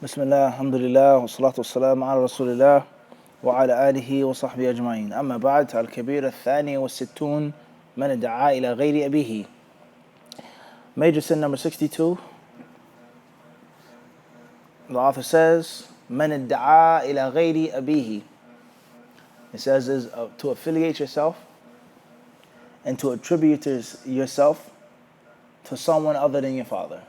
بسم الله الحمد لله والصلاة والسلام على رسول الله وعلى آله وصحبه أجمعين. أما بعد، الكبير الثاني والستون من ادعى إلى غير أبيه. Major sin number 62. The author says, من ادعى إلى غير أبيه. It says is to affiliate yourself and to attribute yourself to someone other than your father.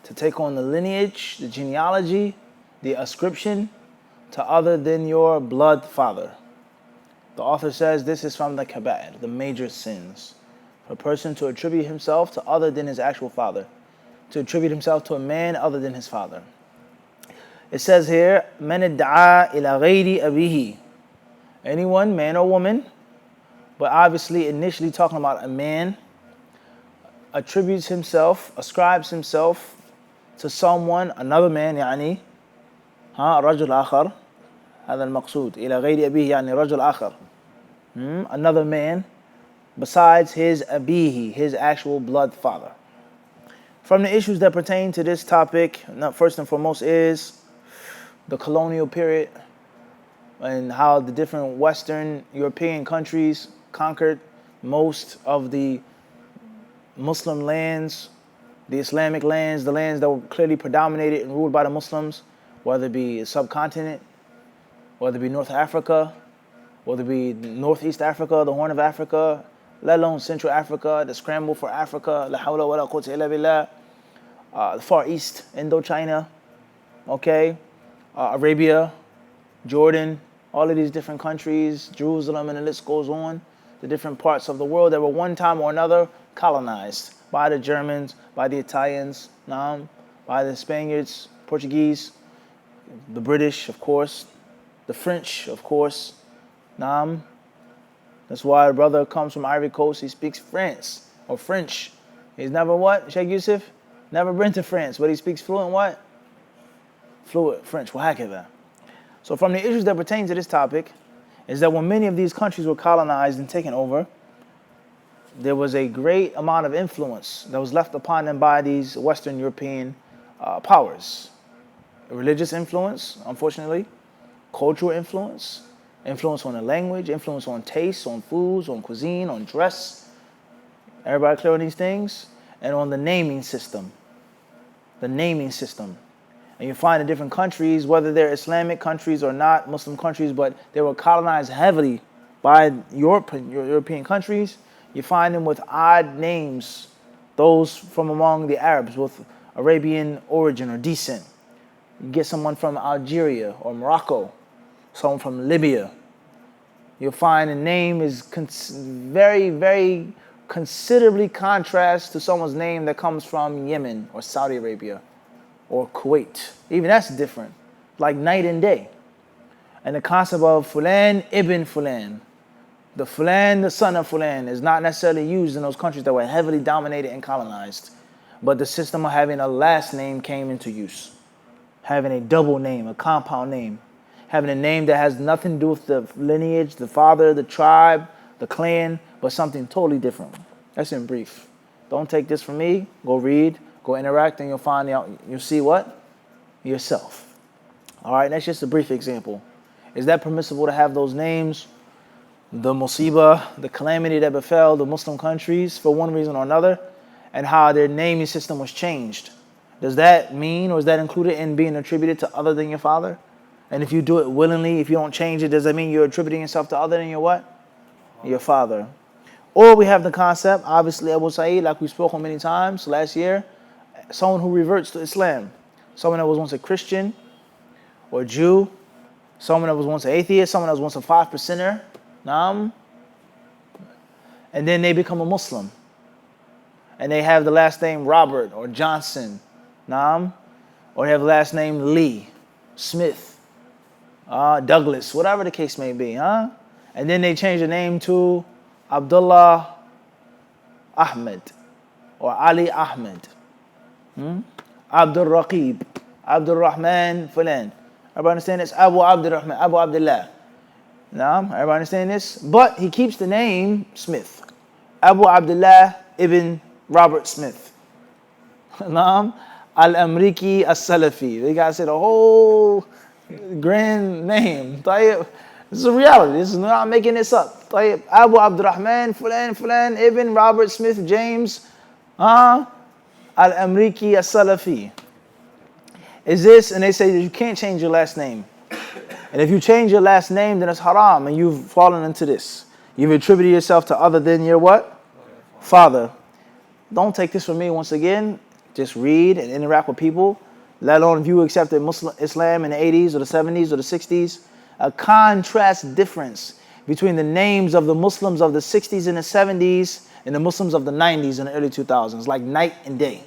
To take on the lineage, the genealogy, the ascription to other than your blood father. The author says this is from the Kaba'ir, the major sins. For a person to attribute himself to other than his actual father. To attribute himself to a man other than his father. It says here, مَنِ ادَّعَى إِلَى غَيْرِ أَبِيهِ. Anyone, man or woman, but obviously initially talking about a man, attributes himself, ascribes himself to someone, another man, يعني رجل آخر. هذا المقصود. إلى غير أبيه يعني رجل آخر. Another man besides his abihi, his actual blood father. From the issues that pertain to this topic, first and foremost is the colonial period and how the different Western European countries conquered most of the Muslim lands, the Islamic lands, the lands that were clearly predominated and ruled by the Muslims, whether it be a subcontinent, whether it be North Africa, whether it be Northeast Africa, the Horn of Africa, let alone Central Africa, the scramble for Africa, la hawla wa la quwwata illa billah, the Far East, Indochina, okay, Arabia, Jordan, all of these different countries, Jerusalem, and the list goes on, the different parts of the world that were one time or another colonized by the Germans, by the Italians, by the Spaniards, Portuguese, the British, of course, the French, of course. That's why a brother comes from Ivory Coast, he speaks French or French. He's never what, Sheikh Yusuf? Never been to France, but he speaks fluent what? Fluent French, وهكذا. So from the issues that pertain to this topic is that when many of these countries were colonized and taken over, there was a great amount of influence that was left upon them by these Western European powers. Religious influence, unfortunately, cultural influence, influence on the language, influence on tastes, on foods, on cuisine, on dress. Everybody clear on these things? And on the naming system. The naming system. And you find in different countries, whether they're Islamic countries or not, Muslim countries, but they were colonized heavily by European countries. You find them with odd names, those from among the Arabs with Arabian origin or descent. You get someone from Algeria or Morocco, someone from Libya. You'll find a name is very, very considerably contrast to someone's name that comes from Yemen or Saudi Arabia or Kuwait. Even that's different, like night and day. And the concept of Fulan ibn Fulan, the Fulan, the son of Fulan, is not necessarily used in those countries that were heavily dominated and colonized. But the system of having a last name came into use. Having a double name, a compound name. Having a name that has nothing to do with the lineage, the father, the tribe, the clan, but something totally different. That's in brief. Don't take this from me. Go read, go interact, and you'll find out, you'll see what? Yourself. All right, that's just a brief example. Is that permissible to have those names? The musibah, the calamity that befell the Muslim countries for one reason or another, and how their naming system was changed. Does that mean, or is that included in being attributed to other than your father? And if you do it willingly, if you don't change it, does that mean you're attributing yourself to other than your what? Your father. Or we have the concept, obviously Abu Sa'id, like we spoke on many times last year, someone who reverts to Islam. Someone that was once a Christian or a Jew, someone that was once an atheist, someone that was once a 5%er, and then they become a Muslim. And they have the last name Robert or Johnson, or they have the last name Lee, Smith, Douglas, whatever the case may be, And then they change the name to Abdullah Ahmed or Ali Ahmed, Abdul Raqib, Abdul Rahman Fulan. Everybody understand this? Abu Abdul Rahman, Abu Abdullah. Everybody understand this? But he keeps the name Smith. Abu Abdullah ibn Robert Smith. Al-Amriki As-Salafi. They got to say the whole grand name. طيب. This is a reality. This is not making this up. طيب. Abu Abdurrahman, Fulan, Ibn, Robert, Smith, James. Al-Amriki As-Salafi. Is this, and they say that you can't change your last name. And if you change your last name, then it's haram, and you've fallen into this. You've attributed yourself to other than your what? Father. Don't take this from me once again. Just read and interact with people. Let alone if you accepted Muslim Islam in the 80s or the 70s or the 60s. A contrast difference between the names of the Muslims of the 60s and the 70s and the Muslims of the 90s and the early 2000s, like night and day.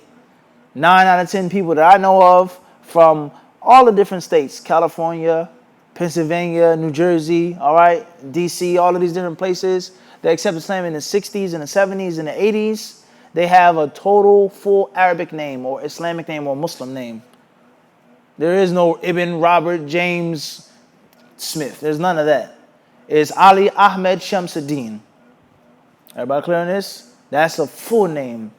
9 out of 10 people that I know of from all the different states, California, Pennsylvania, New Jersey, all right, DC, all of these different places, they accept Islam in the 60s and the 70s and the 80s. They have a total full Arabic name or Islamic name or Muslim name. There is no Ibn, Robert, James, Smith. There's none of that. It's Ali Ahmed Shamsuddin. Everybody clear on this? That's a full name.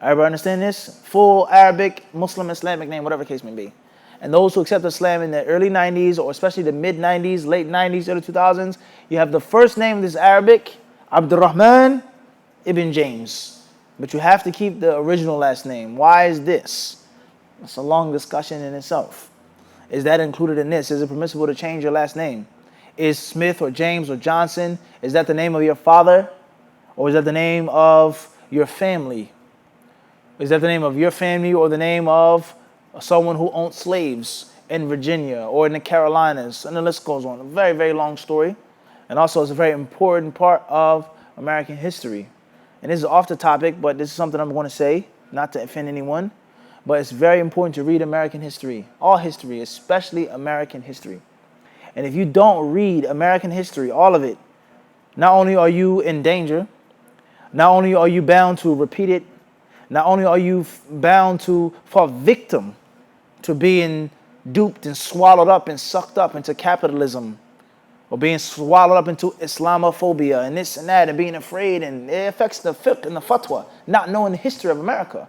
Everybody understand this? Full Arabic, Muslim, Islamic name, whatever the case may be. And those who accept Islam in the early 90s or especially the mid 90s, late 90s, early 2000s, you have the first name that's Arabic, Abdurrahman ibn James. But you have to keep the original last name. Why is this? It's a long discussion in itself. Is that included in this? Is it permissible to change your last name? Is Smith or James or Johnson, is that the name of your father? Or is that the name of your family? Is that the name of your family or the name of someone who owned slaves in Virginia or in the Carolinas? And the list goes on. A very, very long story. And also it's a very important part of American history. And this is off the topic, but this is something I'm going to say, not to offend anyone. But it's very important to read American history. All history, especially American history. And if you don't read American history, all of it, not only are you in danger, not only are you bound to repeat it, not only are you bound to fall victim to being duped and swallowed up and sucked up into capitalism, or being swallowed up into Islamophobia and this and that and being afraid, and it affects the fiqh and the fatwa, not knowing the history of America.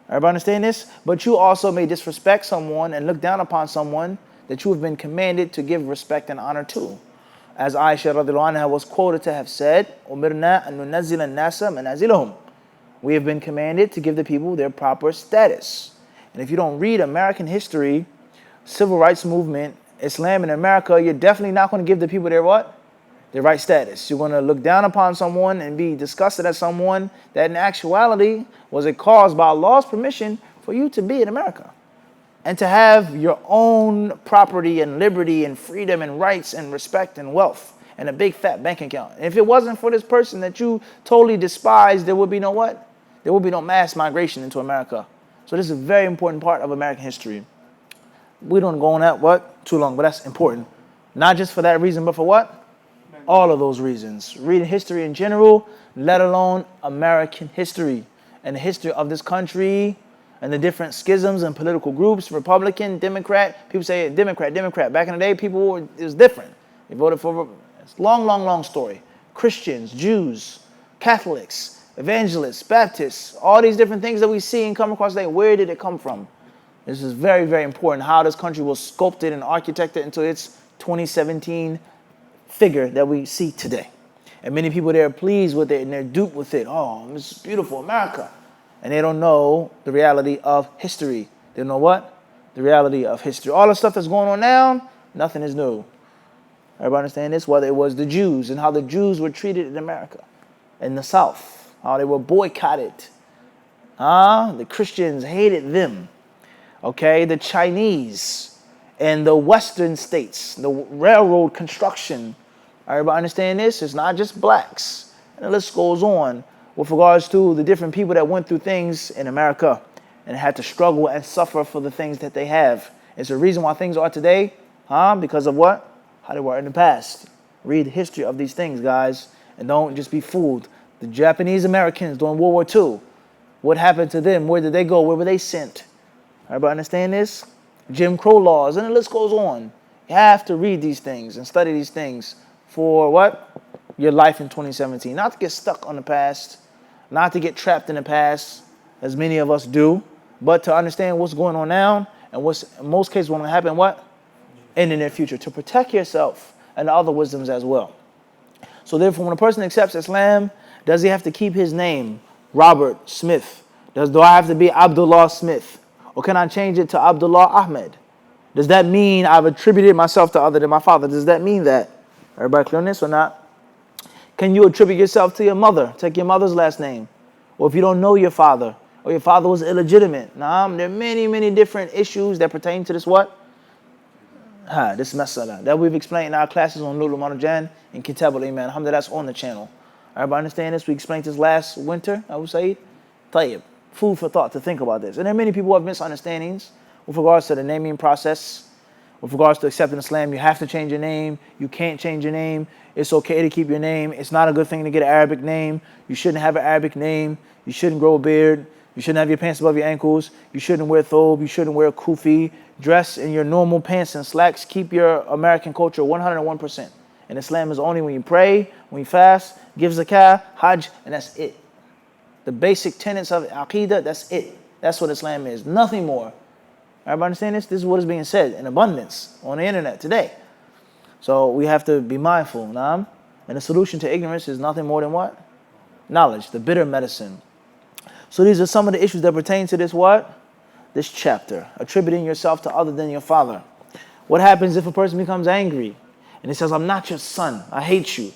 Everybody understand this? But you also may disrespect someone and look down upon someone that you have been commanded to give respect and honor to. As Aisha radiallahu anha was quoted to have said, "Umirna an nunazzil an-nasa manazilahum." We have been commanded to give the people their proper status. And if you don't read American history, civil rights movement, Islam in America, you're definitely not going to give the people their what? Their right status. You're going to look down upon someone and be disgusted at someone that in actuality was a cause by Allah's permission for you to be in America. And to have your own property and liberty and freedom and rights and respect and wealth and a big fat bank account. And if it wasn't for this person that you totally despise, there would be no what? There will be no mass migration into America. So this is a very important part of American history. We don't go on that, what? Too long, but that's important. Not just for that reason, but for what? All of those reasons. Reading history in general, let alone American history and the history of this country and the different schisms and political groups, Republican, Democrat. People say Democrat. Back in the day, it was different. They voted for, it's long story. Christians, Jews, Catholics, evangelists, Baptists, all these different things that we see and come across today, where did it come from? This is very, very important, how this country was sculpted and architected into its 2017 figure that we see today. And many people, they're pleased with it and they're duped with it. Oh, this is beautiful, America. And they don't know the reality of history. They don't know what? The reality of history. All the stuff that's going on now, nothing is new. Everybody understand this? Whether it was the Jews and how the Jews were treated in America, in the South, how they were boycotted. The Christians hated them. Okay, the Chinese and the Western states, the railroad construction. Everybody understand this? It's not just blacks. And the list goes on with regards to the different people that went through things in America and had to struggle and suffer for the things that they have. It's the reason why things are today, because of what? How they were in the past. Read the history of these things, guys, and don't just be fooled. The Japanese Americans during World War II, what happened to them? Where did they go? Where were they sent? Everybody understand this? Jim Crow laws, and the list goes on. You have to read these things and study these things for what? Your life in 2017. Not to get stuck on the past, not to get trapped in the past, as many of us do. but to understand what's going on now and what's in most cases going to happen what? In the near future, to protect yourself and the other wisdoms as well. So therefore, when a person accepts Islam, does he have to keep his name, Robert Smith? Do I have to be Abdullah Smith? Or can I change it to Abdullah Ahmed? Does that mean I've attributed myself to other than my father? Does that mean that? Everybody clear on this or not? Can you attribute yourself to your mother? Take your mother's last name. Or if you don't know your father, or your father was illegitimate. Now, there are many, many different issues that pertain to this what? This masala that we've explained in our classes on Lulu Manajan and Kitab al-Iman. Alhamdulillah, that's on the channel. Everybody understand this? We explained this last winter, Abu Saeed. Tayyib. Food for thought to think about this. And there are many people who have misunderstandings with regards to the naming process. With regards to accepting Islam, you have to change your name. You can't change your name. It's okay to keep your name. It's not a good thing to get an Arabic name. You shouldn't have an Arabic name. You shouldn't grow a beard. You shouldn't have your pants above your ankles. You shouldn't wear thobe. You shouldn't wear kufi. Dress in your normal pants and slacks. Keep your American culture 101%. And Islam is only when you pray, when you fast, give zakah, hajj, and that's it. The basic tenets of Aqidah, that's it. That's what Islam is. Nothing more. Everybody understand this? This is what is being said in abundance on the internet today. So we have to be mindful. Naam? And the solution to ignorance is nothing more than what? Knowledge, the bitter medicine. So these are some of the issues that pertain to this what? This chapter. Attributing yourself to other than your father. What happens if a person becomes angry and he says, I'm not your son, I hate you?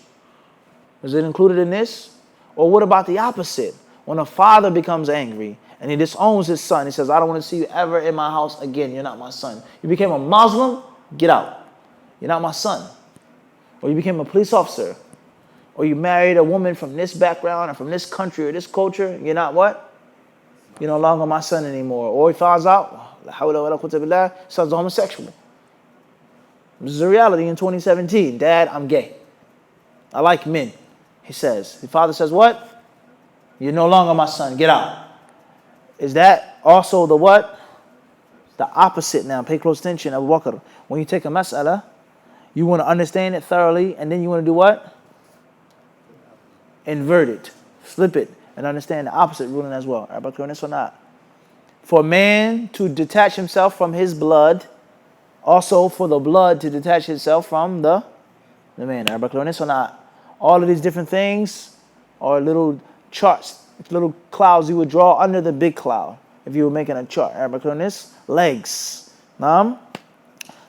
Is it included in this? Or what about the opposite? When a father becomes angry and he disowns his son, he says, I don't want to see you ever in my house again. You're not my son. You became a Muslim, get out. You're not my son. Or you became a police officer. Or you married a woman from this background or from this country or this culture. You're not what? You're no longer my son anymore. Or he finds out, son's homosexual. This is a reality in 2017. Dad, I'm gay. I like men. He says. The father says what? You're no longer my son. Get out. Is that also the what? The opposite now. Pay close attention, Abu Bakr. When you take a mas'ala, you want to understand it thoroughly, and then you want to do what? Invert it. Flip it. And understand the opposite ruling as well. Everybody clear on this or not? For a man to detach himself from his blood, also for the blood to detach itself from the man. Everybody clear on this or not? All of these different things are little charts, little clouds you would draw under the big cloud if you were making a chart. Everybody clear on this? Legs. Naam?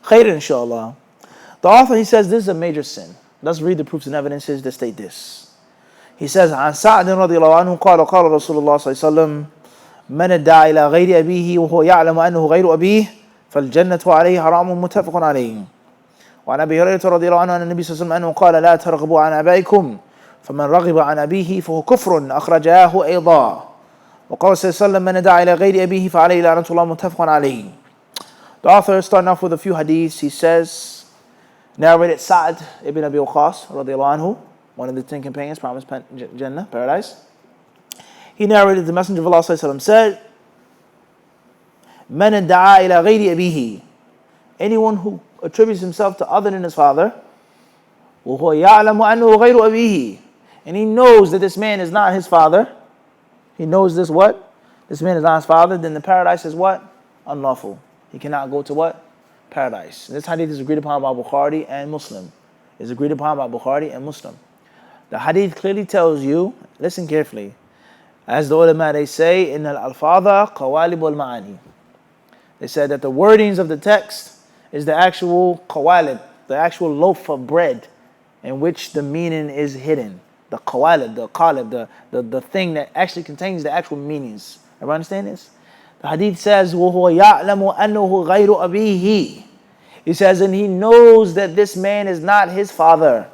Khair inshallah. The author, he says this is a major sin. Let's read the proofs and evidences that state this. He says, عن سعد رضي الله عنه قال قال رسول الله صلى الله عليه وسلم من ادعى إلى غير أبيه وهو يعلم أنه غير أبيه فالجنة عليه حرام متفق عليه. وعن أبي هريرة رضي الله عنه أن النبي صلى الله عليه وسلم أنه قال لا ترغبوا عن آبائكم فمن رغب عن أبيه فهو كفر أخرجاه أيضا. وقال صلى الله عليه وسلم من ادعى إلى غير أبيه فعليه لعنة الله متفق عليه. The author, starting off with a few hadiths, he says, narrated Sa'd ibn Abi Waqqas رضي الله عنه, one of the 10 companions, promised Jannah, paradise. He narrated the Messenger of Allah ﷺ said, مَنْ ادَّعَى إِلَى غَيْرِ أَبِيهِ, anyone who attributes himself to other than his father, وَهُوَ يَعْلَمُ أَنَّهُ غَيْرُ أَبِيهِ, and he knows that this man is not his father, he knows this what? This man is not his father, then the paradise is what? Unlawful. He cannot go to what? Paradise. This hadith is agreed upon by Bukhari and Muslim. Is agreed upon by Bukhari and Muslim. The hadith clearly tells you, listen carefully, as the ulama they say, in al-alfadha qawalib al-ma'ani. They said that the wordings of the text is the actual qawalib, the actual loaf of bread in which the meaning is hidden. The qawalib, the qalib, the thing that actually contains the actual meanings. Everybody understand this? The hadith says, وَهُوَ يَعْلَمُ أَنَّهُ غَيْرُ أَبِيهِ. He says, and he knows that this man is not his father.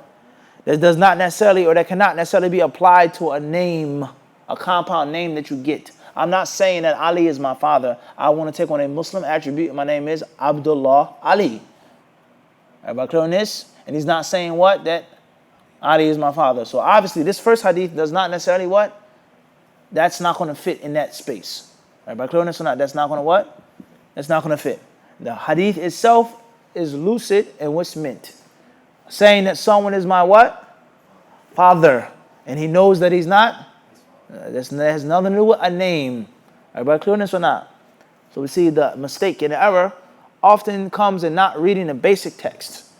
That does not necessarily, or that cannot necessarily be applied to a name, a compound name that you get. I'm not saying that Ali is my father. I want to take on a Muslim attribute. My name is Abdullah Ali. Everybody clear on this? And he's not saying what? That Ali is my father. So obviously this first hadith does not necessarily what? That's not going to fit in that space. Everybody clear on this or not? That's not going to what? That's not going to fit. The hadith itself is lucid in what's meant. Saying that someone is my what? Father. And he knows that he's not. That has nothing to do with a name. Everybody clear on this or not? So we see the mistake and the error often comes in not reading the basic text.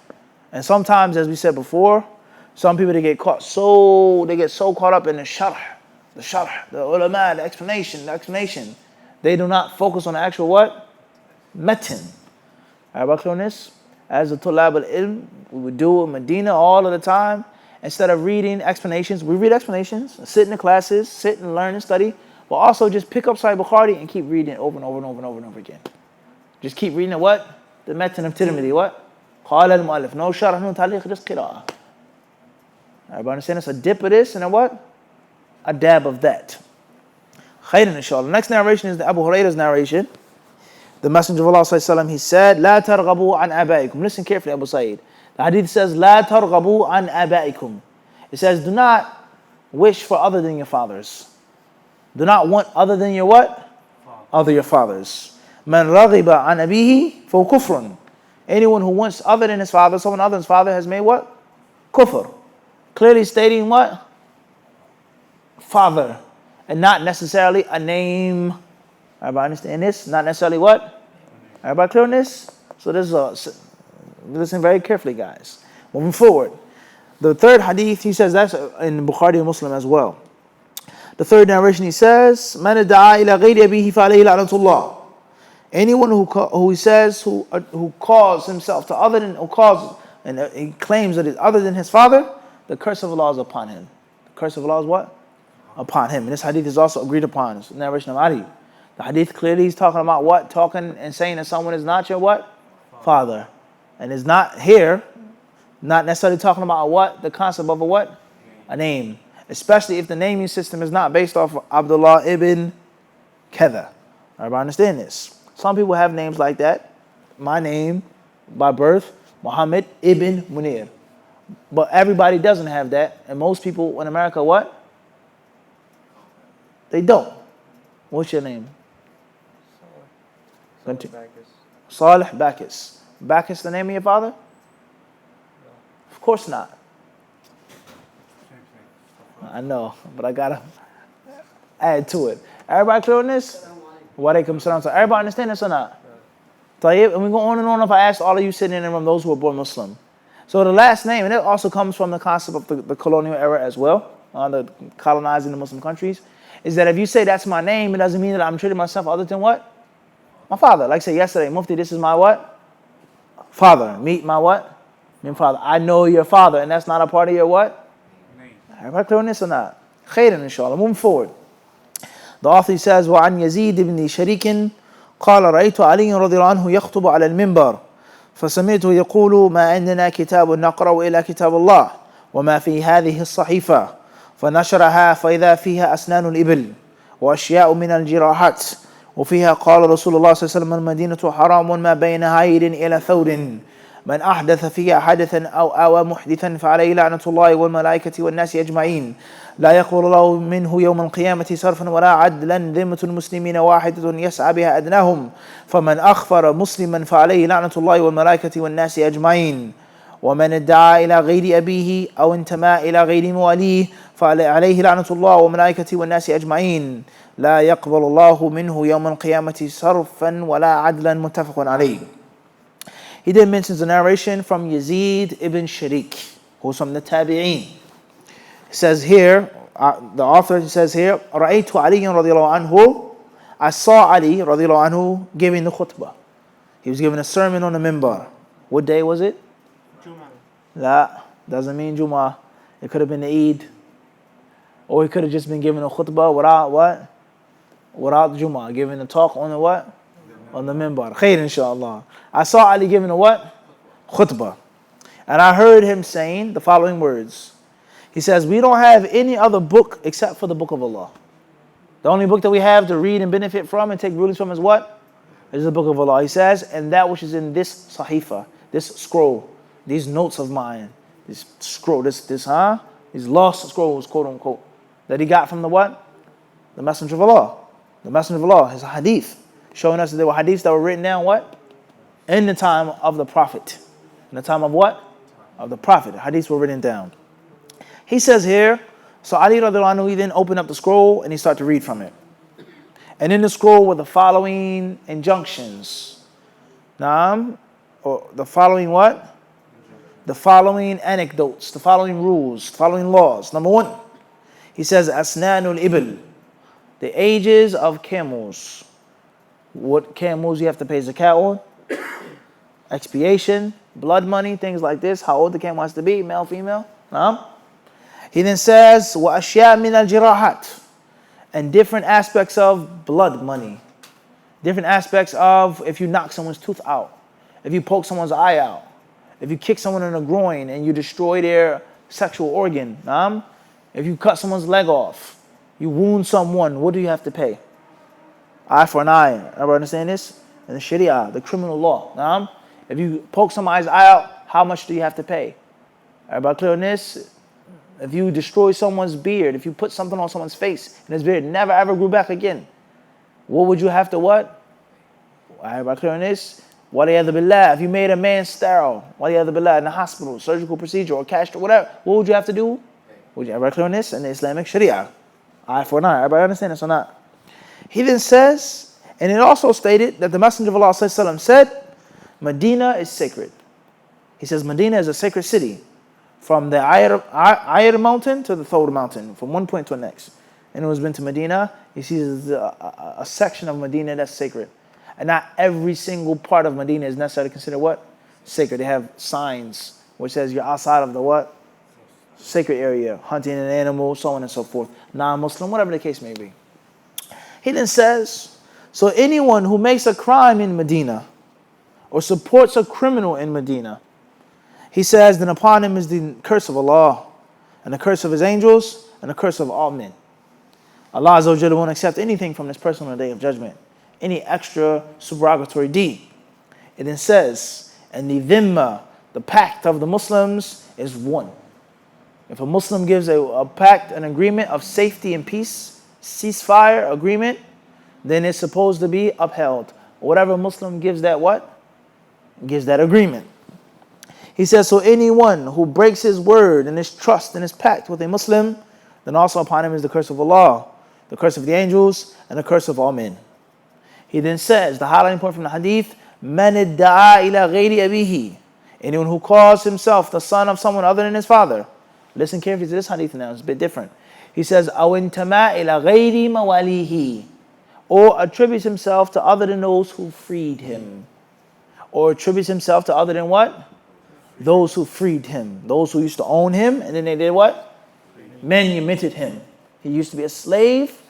And sometimes, as we said before, some people they get so caught up in the sharh, the ulama, the explanation. They do not focus on the actual what? Metin. About clearness? As a tulab al-ilm, we would do in Medina all of the time. Instead of reading explanations, we read explanations, sit in the classes, sit and learn and study, but also just pick up Sahih Bukhari and keep reading it over and over and over and over and over again. Just keep reading it, what? The Metin of Tirmidhi, what? قال المؤلف, no sharh, no taliq, just qira'ah. Everybody understand? It's a dip of this and a what? A dab of that. Khairan inshallah. Next narration is the Abu Hurairah's narration. The Messenger of Allah sallallahu alaihi wasallam, he said, لا ترغبوا عن آبائكم. Listen carefully, Abu Sa'id. The hadith says, لا ترغبوا عن آبائكم. It says, do not wish for other than your fathers. Do not want other than your what? Other your fathers. من رغب عن أبيه فهو كفر. Anyone who wants other than his father, someone other than his father has made what? Kufr. Clearly stating what? Father. And not necessarily a name. Everybody understand this? Not necessarily what? Everybody clear on this? So this is listen very carefully, guys. Moving forward. The third hadith, he says that's in Bukhari and Muslim as well. The third narration, he says, من دعا إلى غير أبيه فعليه لعنة الله. Anyone who calls himself to other than, and he claims that it's other than his father, the curse of Allah is upon him. The curse of Allah is what? Upon him. And this hadith is also agreed upon. It's the narration of Ali. The hadith clearly is talking about what? Talking and saying that someone is not your what? Father. And is not here, not necessarily talking about what? The concept of a what? A name. Especially if the naming system is not based off of Abdullah ibn Kadha. Everybody understand this? Some people have names like that. My name, by birth, Muhammad ibn Munir. But everybody doesn't have that. And most people in America, what? They don't. What's your name? Salih Bacchus. Bacchus the name of your father? No. Of course not. I know, but I gotta add to it. Everybody clear on this? Walaikum salam. So everybody understand this or not? Yeah. And we go on and on if I ask all of you sitting in the room, those who are born Muslim. So the last name, and it also comes from the concept of the colonial era as well, the colonizing the Muslim countries, is that if you say that's my name, it doesn't mean that I'm treating myself other than what? My father. Like I said yesterday, Mufti, this is my what? Father. Meet my what? My father. I know your father, and that's not a part of your what? Name. Everybody clear on this or not? Khairan inshallah. Moving forward. The author says, وعن يزيد بن شريك قال رأيت علي رضي الله عنه يخطب على المنبر فسمعته يقول ما عندنا كتاب نقرأ إلى كتاب الله وما في هذه الصحيفة فنشرها فإذا فيها أسنان الإبل وأشياء من الجراحات وفيها قال رسول الله صلى الله عليه وسلم المدينة حرام ما بين عير إلى ثور من أحدث فيها حدثا أو آوى محدثا فعليه لعنة الله والملائكة والناس أجمعين لا يقبل الله منه يوم القيامة صرفا ولا عدلا ذمة المسلمين واحدة يسعى بها أدناهم فمن أخفر مسلما فعليه لعنة الله والملائكة والناس أجمعين ومن ادعى إلى غير أبيه أو انتمى إلى غير مواليه فعليه لعنة الله والملائكة والناس أجمعين لا يقبل الله منه يوم القيامة صرفا ولا عدلا متفق عليه. He then mentions a narration from Yazid ibn Sharik, who's from the Tabi'een. He says here, the author says here, رَأَيْتُ عَلِيًّا رَضِيَ اللَّهُ عَنْهُ. I saw Ali رضي الله عنه giving the khutbah. He was giving a sermon on the minbar. What day was it? Jum'ah. That doesn't mean Jum'ah. It could have been the Eid. Or he could have just been giving a khutbah without what? Without Jum'ah. Giving a talk on the what? On the minbar. Khair inshallah. I saw Ali giving a what? Khutbah. And I heard him saying the following words. He says, we don't have any other book except for the book of Allah. The only book that we have to read and benefit from and take rulings from is what? Is the book of Allah. He says, and that which is in this sahifa, this scroll, these notes of mine, this scroll, these lost scrolls, quote unquote, that he got from the what? The Messenger of Allah. The Messenger of Allah, his hadith, showing us that there were hadiths that were written down what? In the time of the Prophet. In the time of what? Of the Prophet. The hadiths were written down. He says here, so Ali radiallahu anhu, he then opened up the scroll and he started to read from it. And in the scroll were the following injunctions. Naam, or the following what? The following anecdotes, the following rules, the following laws. Number 1, he says, Asnanul Ibil, the ages of camels. What camels you have to pay zakat on? Expiation, blood money, things like this. How old the camel has to be, male, female. Naam. He then says, وَأَشْيَاء مِنَ الْجِرَاحَاتِ, and different aspects of blood money. Different aspects of if you knock someone's tooth out, if you poke someone's eye out, if you kick someone in the groin and you destroy their sexual organ. If you cut someone's leg off, you wound someone, what do you have to pay? Eye for an eye. Everybody understand this? In the Sharia, the criminal law. If you poke somebody's eye out, how much do you have to pay? Everybody clear on this? If you destroy someone's beard, if you put something on someone's face and his beard never ever grew back again, what would you have to what? Everybody clear on this? Waliyadhu billah, if you made a man sterile, waliyadhu billah, in the hospital, surgical procedure or castration, whatever, what would you have to do? Would you ever clear on this? In the Islamic Sharia, eye for an eye. Everybody understand this or not? He then says, and it also stated that the Messenger of Allah said, Medina is sacred. He says Medina is a sacred city. From the Ayr mountain to the Thawr mountain, from one point to the next. Anyone who's been to Medina, he sees a section of Medina that's sacred. And not every single part of Medina is necessarily considered what? Sacred. They have signs which says you're outside of the what? Sacred area, hunting an animal, so on and so forth. Non-Muslim, whatever the case may be. He then says, so anyone who makes a crime in Medina or supports a criminal in Medina, he says, then upon him is the curse of Allah and the curse of his angels and the curse of all men. Allah Azza wa Jalla won't accept anything from this person on the Day of Judgment, any extra supererogatory deed. It then says, and the dhimma, the pact of the Muslims, is one. If a Muslim gives a pact, an agreement of safety and peace, ceasefire agreement, then it's supposed to be upheld. Whatever Muslim gives that what? Gives that agreement. He says, so anyone who breaks his word and his trust and his pact with a Muslim, then also upon him is the curse of Allah, the curse of the angels, and the curse of all men. He then says, the highlighting point from the hadith, Man idda'a ila ghayri abihi, anyone who calls himself the son of someone other than his father. Listen carefully to this hadith now, it's a bit different. He says, aw intama ila ghayri mawalihi, or attributes himself to other than those who freed him. Or attributes himself to other than what? Those who freed him. Those who used to own him, and then they did what? Manumitted him. He used to be a slave,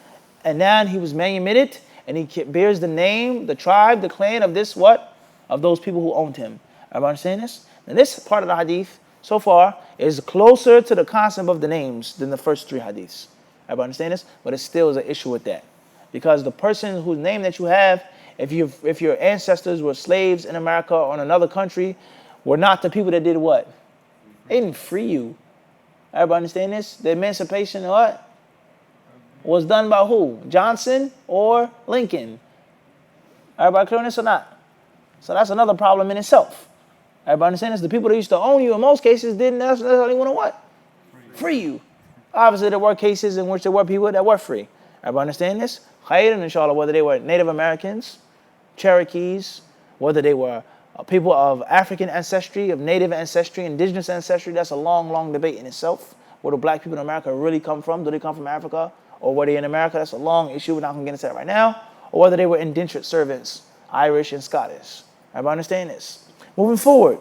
and now he was manumitted, and he bears the name, the tribe, the clan of this what? Of those people who owned him. Everybody understand this? And this part of the hadith, so far, is closer to the concept of the names than the first 3 hadiths. Everybody understand this? But it still is an issue with that. Because the person whose name that you have, if your ancestors were slaves in America or in another country, were not the people that did what? They didn't free you. Everybody understand this? The emancipation what? Was done by who? Johnson or Lincoln? Everybody clear on this or not? So that's another problem in itself. Everybody understand this? The people that used to own you in most cases didn't necessarily want to what? Free you. Obviously there were cases in which there were people that were free. Everybody understand this? Khayran, inshallah, whether they were Native Americans, Cherokees, whether they were people of African ancestry, of native ancestry, indigenous ancestry, that's a long, long debate in itself. Where do black people in America really come from? Do they come from Africa? Or were they in America? That's a long issue. We're not going to get into that right now. Or whether they were indentured servants, Irish and Scottish. Everybody understand this? Moving forward,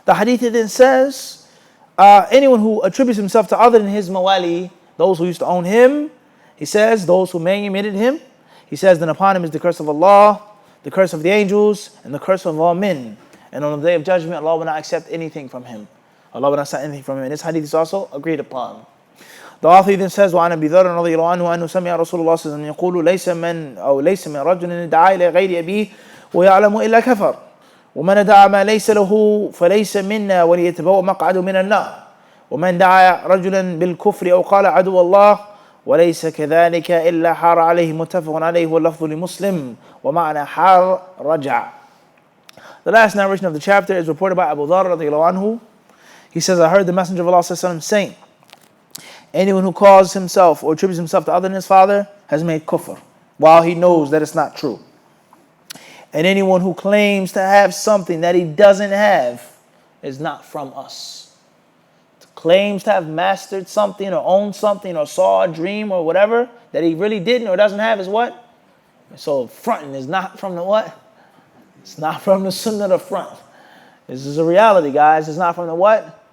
the hadith then says, anyone who attributes himself to other than his mawali, those who used to own him, he says, those who manumitted him, he says, then upon him is the curse of Allah, the curse of the angels, and the curse of all men. And on the Day of Judgment, Allah will not accept anything from him. Allah will not accept anything from him. And this hadith is also agreed upon. The author then says, وعن أبي ذر رضي الله عنه أنه سمع رسول الله صلى الله عليه وسلم يقول ليس من رجل دعا إلى غير أبيه ويعلم إلا كفر ومن دعا ما ليس له فليس منا وليتبوأ مقعده من النار ومن دعا رجلا بالكفر أو قال عدو الله وليس كذلك إلا حار عليه متفق عليه واللفظ لمسلم ومعنى حار رجع. The last narration of the chapter is reported by Abu Dharr radiallahu anhu. He says, I heard the Messenger of Allah saying, anyone who calls himself or attributes himself to other than his father has made kufr. while he knows that it's not true. And anyone who claims to have something that he doesn't have is not from us. Claims to have mastered something or owned something or saw a dream or whatever that he really didn't or doesn't have is what? So fronting is not from the what? It's not from the sunnah to front. This is a reality, guys. It's not from the what?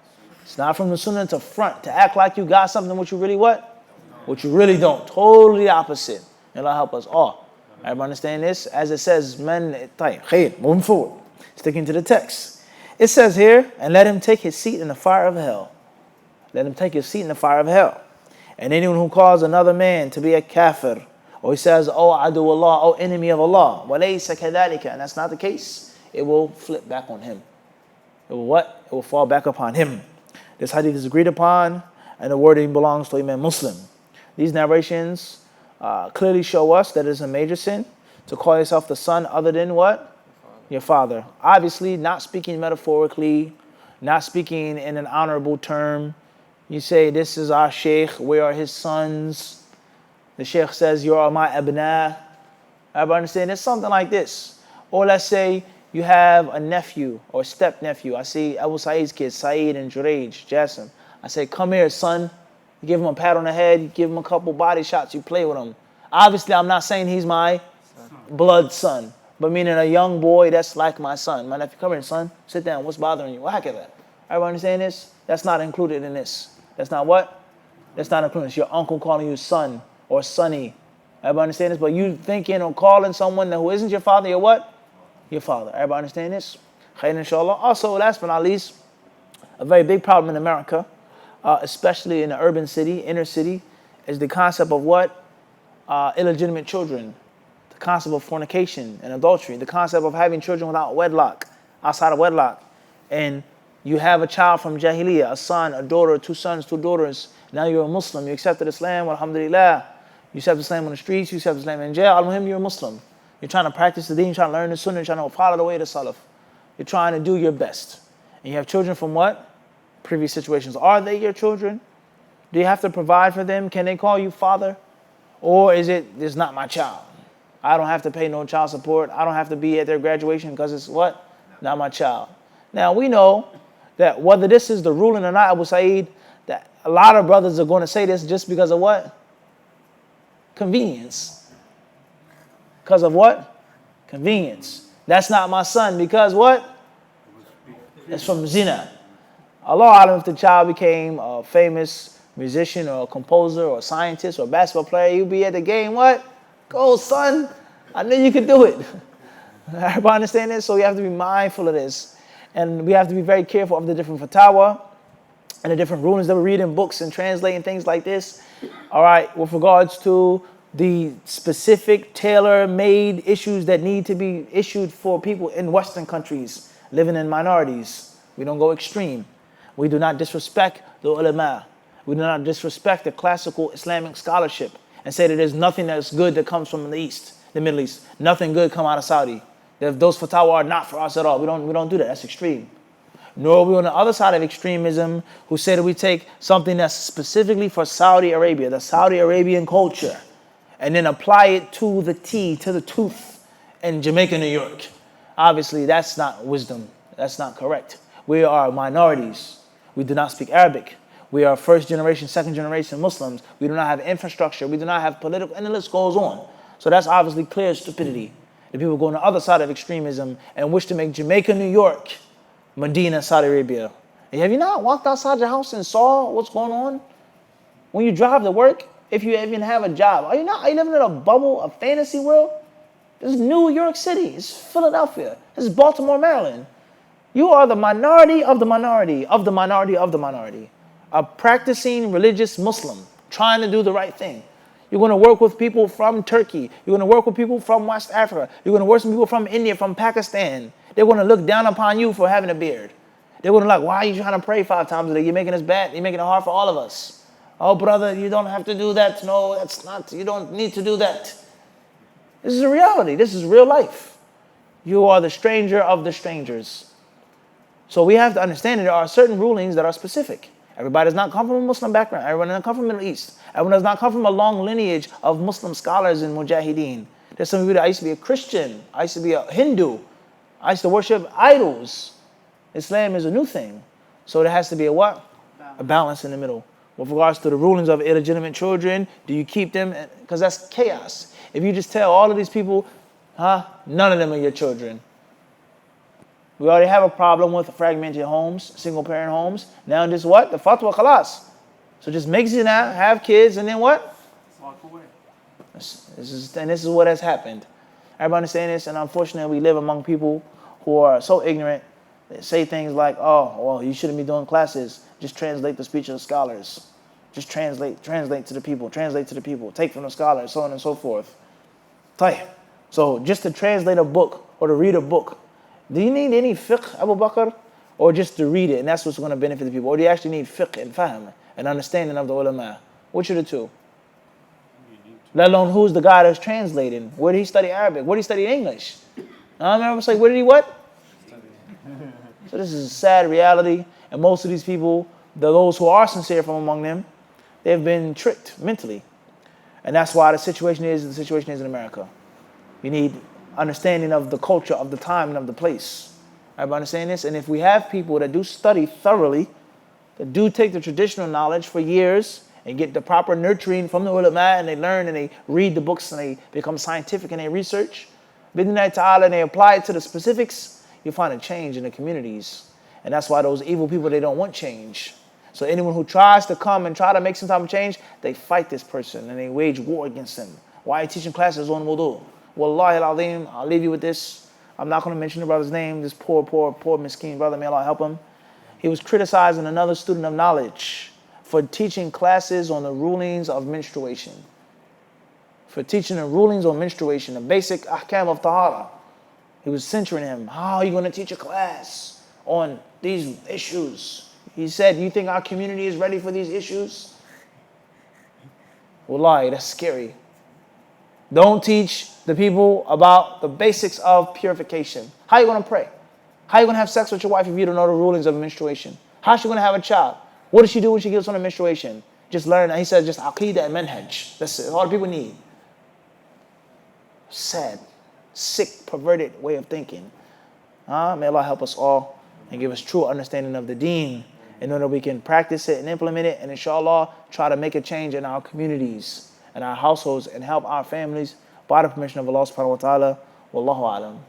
It's not from the sunnah to front. To act like you got something which you really what? What you really don't. Totally opposite. And Allah help us all. Everybody understand this? As it says, men, khair, moving forward. Sticking to the text. It says here, and let him take his seat in the fire of hell. Let him take his seat in the fire of hell. And anyone who calls another man to be a kafir, or he says, oh adu Allah, oh enemy of Allah, walaysa kadhalika, and that's not the case, it will flip back on him. It will what? It will fall back upon him. This hadith is agreed upon, and the wording belongs to Imam Muslim. These narrations clearly show us that it is a major sin to call yourself the son other than what? Your father. Obviously, not speaking metaphorically, not speaking in an honorable term. You say, this is our sheikh, we are his sons. The sheikh says, you are my abna. Everybody understand? It's something like this. Or let's say you have a nephew or step-nephew. I see Abu Sa'id's kids, Sa'id and Juraj, Jassim. I say, come here, son. You give him a pat on the head, you give him a couple body shots, you play with him. Obviously, I'm not saying he's my blood son, but meaning a young boy that's like my son. My nephew, come here, son. Sit down. What's bothering you? Whack at that. Everybody understand this? That's not included in this. That's not what? That's not included. It's your uncle calling you son or sonny. Everybody understand this? But you thinking or calling someone who isn't your father, your what? Your father. Everybody understand this? Khair, inshallah. Also, last but not least, a very big problem in America, especially in the urban city, inner city, is the concept of what? Illegitimate children. The concept of fornication and adultery. The concept of having children without wedlock, outside of wedlock. And you have a child from Jahiliyyah, a son, a daughter, 2 sons, 2 daughters. Now you're a Muslim. You accepted Islam, alhamdulillah. You accept Islam on the streets, you accept Islam in jail. Al-Muhim, you're a Muslim. You're trying to practice the deen, you're trying to learn the sunnah, you're trying to follow the way of the salaf. You're trying to do your best. And you have children from what? Previous situations. Are they your children? Do you have to provide for them? Can they call you father? Or is it, it's not my child? I don't have to pay no child support. I don't have to be at their graduation because it's what? Not my child. Now, we know that whether this is the ruling or not, Abu Sa'id, that a lot of brothers are going to say this just because of what? Convenience. Because of what? Convenience. That's not my son because what? It's from zina. Allah Alam, if the child became a famous musician or a composer or a scientist or a basketball player, you'd be at the game, what? Go, son. I knew you could do it. Everybody understand this? So you have to be mindful of this. And we have to be very careful of the different fatwa and the different rulings that we read in books and translating things like this. All right, with regards to the specific tailor-made issues that need to be issued for people in Western countries living in minorities. We don't go extreme. We do not disrespect the ulama. We do not disrespect the classical Islamic scholarship and say that there's nothing that's good that comes from the East, the Middle East. Nothing good come out of Saudi. That those fatwa are not for us at all. We don't do that. That's extreme. Nor are we on the other side of extremism who say that we take something that's specifically for Saudi Arabia, the Saudi Arabian culture, and then apply it to the T, to the tooth in Jamaica, New York. Obviously, that's not wisdom. That's not correct. We are minorities. We do not speak Arabic. We are first generation, second generation Muslims. We do not have infrastructure. We do not have political, and the list goes on. So that's obviously clear stupidity. The people go on the other side of extremism and wish to make Jamaica, New York, Medina, Saudi Arabia. And have you not walked outside your house and saw what's going on? When you drive to work, if you even have a job, are you living in a bubble, a fantasy world? This is New York City. It's Philadelphia. This is Baltimore, Maryland. You are the minority of the minority of the minority of the minority. A practicing religious Muslim trying to do the right thing. You're going to work with people from Turkey. You're going to work with people from West Africa. You're going to work with people from India, from Pakistan. They're going to look down upon you for having a beard. They're going to like, why are you trying to pray 5 times a day? You're making us bad. You're making it hard for all of us. Oh, brother, you don't have to do that. No, that's not. You don't need to do that. This is a reality. This is real life. You are the stranger of the strangers. So we have to understand that there are certain rulings that are specific. Everybody does not come from a Muslim background. Everyone does not come from the Middle East. Everyone does not come from a long lineage of Muslim scholars and mujahideen. There's some people that I used to be a Christian. I used to be a Hindu. I used to worship idols. Islam is a new thing. So there has to be a what? A balance in the middle. With regards to the rulings of illegitimate children, do you keep them? Because that's chaos. If you just tell all of these people, none of them are your children. We already have a problem with fragmented homes, single parent homes. Now this what? The fatwa khalas. So just make zina, have kids, and then what? Walk away. This is what has happened. Everybody understand this? And unfortunately, we live among people who are so ignorant. They say things like, oh, well, you shouldn't be doing classes. Just translate the speech of the scholars. Just translate to the people, take from the scholars, so on and so forth. So just to translate a book or to read a book, do you need any fiqh, Abu Bakr? Or just to read it, and that's what's going to benefit the people? Or do you actually need fiqh and fahm and understanding of the ulama? Which are the two? Let alone who's the guy that's translating? Where did he study Arabic? Where did he study English? I remember saying, where did he what? So this is a sad reality, and most of these people, those who are sincere from among them, they've been tricked mentally. And that's why the situation is in America. You need understanding of the culture, of the time, and of the place. Everybody understand this? And if we have people that do study thoroughly, that do take the traditional knowledge for years and get the proper nurturing from the ulama, and they learn and they read the books and they become scientific and they research, bidnillah ta'ala, and they apply it to the specifics, you find a change in the communities. And that's why those evil people, they don't want change. So anyone who tries to come and try to make some type of change, they fight this person and they wage war against them. Why are you teaching classes on wudu? Wallahi al-azim, I'll leave you with this. I'm not going to mention the brother's name. This poor miskeen brother, may Allah help him. He was criticizing another student of knowledge for teaching classes on the rulings of menstruation. For teaching the rulings on menstruation, the basic ahkam of tahara. He was censuring him. How are you going to teach a class on these issues? He said, you think our community is ready for these issues? Wallahi, that's scary. Don't teach the people about the basics of purification. How are you going to pray? How are you going to have sex with your wife if you don't know the rulings of menstruation? How is she going to have a child? What does she do when she gets on a menstruation? Just learn. He said, just aqeedah and manhaj. That's it. All the people need. Sad, sick, perverted way of thinking. May Allah help us all and give us true understanding of the deen, in order we can practice it and implement it, and inshallah try to make a change in our communities and our households and help our families by the permission of Allah subhanahu wa ta'ala. Wallahu alam.